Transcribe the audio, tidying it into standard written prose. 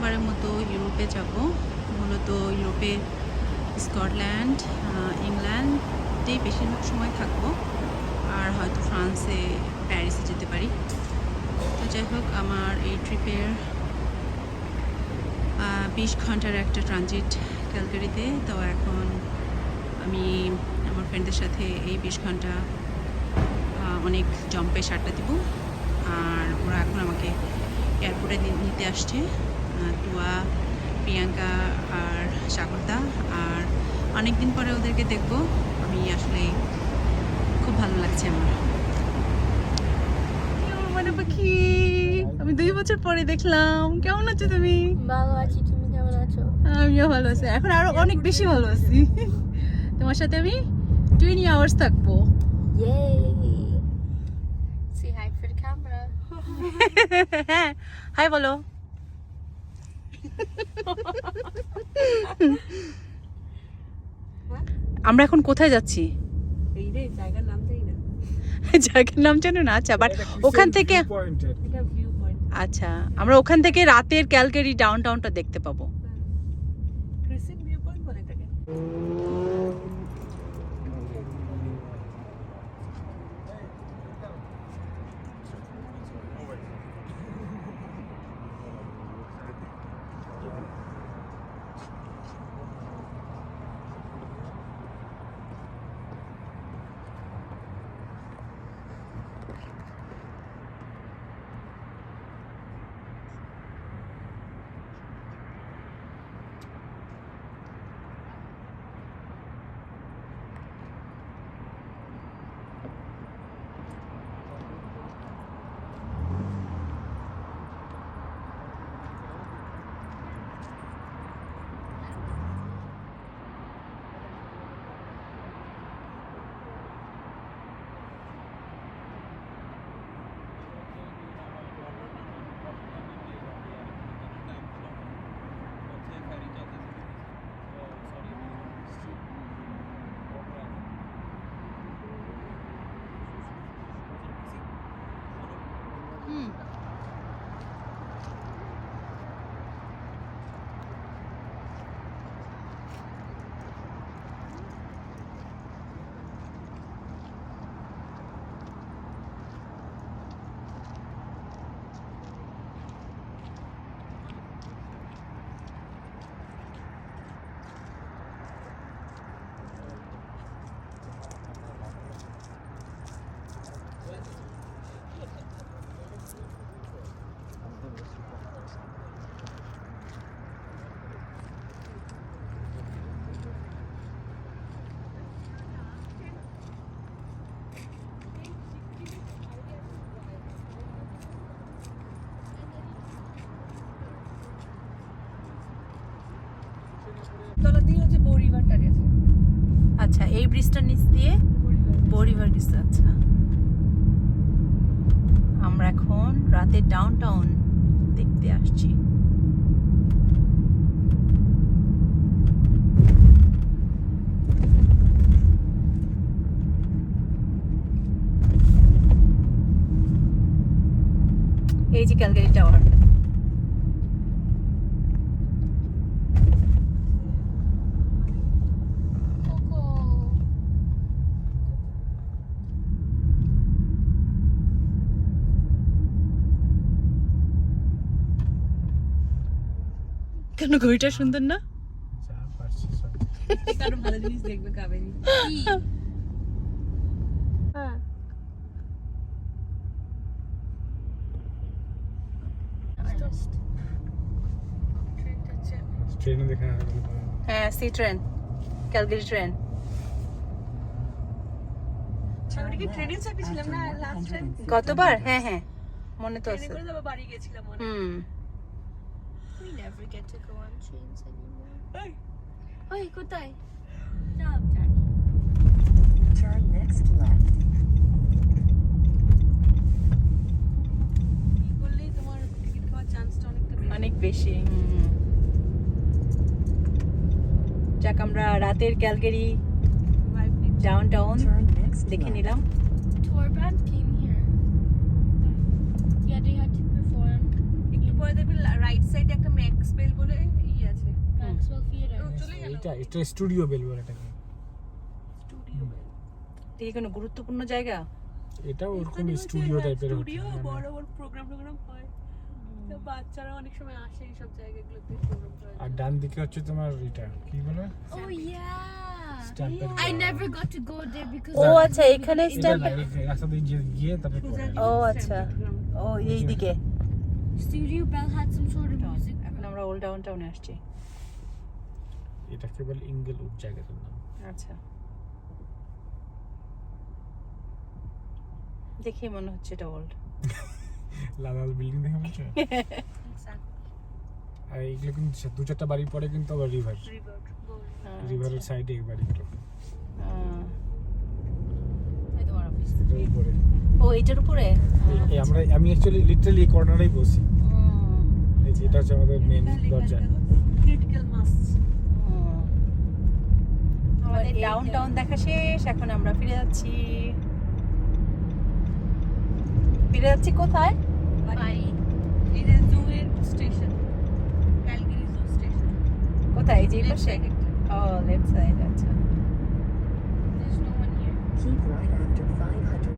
প্রথমবারের মতো ইউরোপে যাব। মূলত ইউরোপে স্কটল্যান্ড, ইংল্যান্ডে বেশিরভাগ সময় থাকবো, আর হয়তো ফ্রান্সে, প্যারিসে যেতে পারি। তো যাই হোক, আমার এই ট্রিপের 20 ঘন্টার একটা ট্রানজিট ক্যালগারিতে। তো এখন আমি আমার ফ্রেন্ডদের সাথে এই 20 ঘন্টা অনেক জম্পে সারটা দিব, আর ওরা এখন আমাকে এয়ারপোর্টে নিতে আসছে। তুয়া, প্রিয়াঙ্কা আর সাগরদা। আর অনেক দিন পরে ওদেরকে দেখবো, আমি আসলে খুব ভালো লাগছে আমার। মানে পাখি, আমি 2 বছর পরে দেখলাম। কেমন আছো তুমি? ভালো আছি, তুমি কেমন আছো? আমিও ভালো আছি, এখন আরো অনেক বেশি ভালো আছি। তোমার সাথে আমি 20 আওয়ার্স থাকবো। Yay! Say hi for the camera. হ্যাঁ, হাই বলো। আমরা এখন কোথায় যাচ্ছি? এই রে, জায়গার নাম জানি না। জায়গার নাম জানো না? আচ্ছা, বাট ওখান থেকে এটা ভিউ পয়েন্ট। আচ্ছা, আমরা ওখান থেকে রাতের ক্যালগারি ডাউনটাউনটা দেখতে পাবো। ক্রিসেন্ট ভিউ পয়েন্ট বলে এটাকে। তলা দিয়ে হচ্ছে বো রিভারটা গেছে। আচ্ছা, এই ব্রিজটার নিচ দিয়ে বো রিভার গেছে। আচ্ছা, আমরা এখন রাতের ডাউনটাউন দেখতে আসছি। এই যে ক্যালগারি টাওয়ার। কেন ঘড়িটা সুন্দর না? কারো ভালো জিনিস দেখবে কাবেরি। হ্যাঁ, ট্রেনে দেখা হ্যাঁ, সি ট্রেন, ক্যালগারি ট্রেন। আমরা কি ট্রেনে চেপেছিলাম না লাস্ট টাইম? কতবার? হ্যাঁ হ্যাঁ, মনে তো ট্রেনে আছে। করে যাবো, বাড়ি গেছিলাম মনে। We never get to go on trains anymore. ওই কোথায়? যাব জানি। Turn next left. কি করলেই তোমার টিকিট পাওয়ার চান্সটা অনেকটা বেশি। অনেক বেশি। যাক, আমরা রাতের ক্যালগারি ডাউনটাউন Turn next দেখে left. নিলাম। Tour band came here. Yeah, they had to perform. একটু পরে দেখবে রাইট সাইডে একটা ম্যাক্স এটা স্টুডিও বেল বলে এটাকে। স্টুডিও এটা কি কোনো গুরুত্বপূর্ণ জায়গা? এটা ওরকম স্টুডিও টাইপের হচ্ছে। স্টুডিও বড় বড় প্রোগ্রাম হয়, তো বাচ্চারা অনেক সময় আসে এই সব জায়গাগুলোতে প্রোগ্রাম করে। আর ডান দিকে হচ্ছে তোমার এটা কি বলে Oh yeah. স্ট্যাম্পের। I never got to go there because ও আচ্ছা, এখানে স্ট্যাম্প। রাস্তা দিয়ে গিয়ে তারপরে পরে। ও আচ্ছা, ও এই দিকে। Studio Bell had some sort of music. এখন আমরা ওল্ড ডাউন টাউনে আসছি। এটা কেবল ইঙ্গেলউড জায়গাটার নাম। আচ্ছা, দেখে মনে হচ্ছে এটা ওল্ড। লাল লাল বিল্ডিং দেখে মনে হচ্ছে। আর এইগুলো কিন্তু দু চারটা বাড়ি পরে কিন্তু আবার রিভার, রিভারের সাইডে এই বাড়িগুলো। তোমার অফিস এটার উপরে ও এটার উপরে। আমি অ্যাকচুয়ালি লিটারালি এই কর্নারেই বসি। এই যে এটা হচ্ছে আমাদের মেন দরজা। ক্রিটিক্যাল মাস। আমাদের ডাউন টাউন দেখা শেষ, এখন আমরা ফিরে যাচ্ছি। কোথায়? Bye. এটা জুয়ের স্টেশন, ক্যালগারি জু স্টেশন। কোথায়? এই যে এই পাশে? ও লেফট সাইড। আচ্ছা, There's no one here. Keep right after 500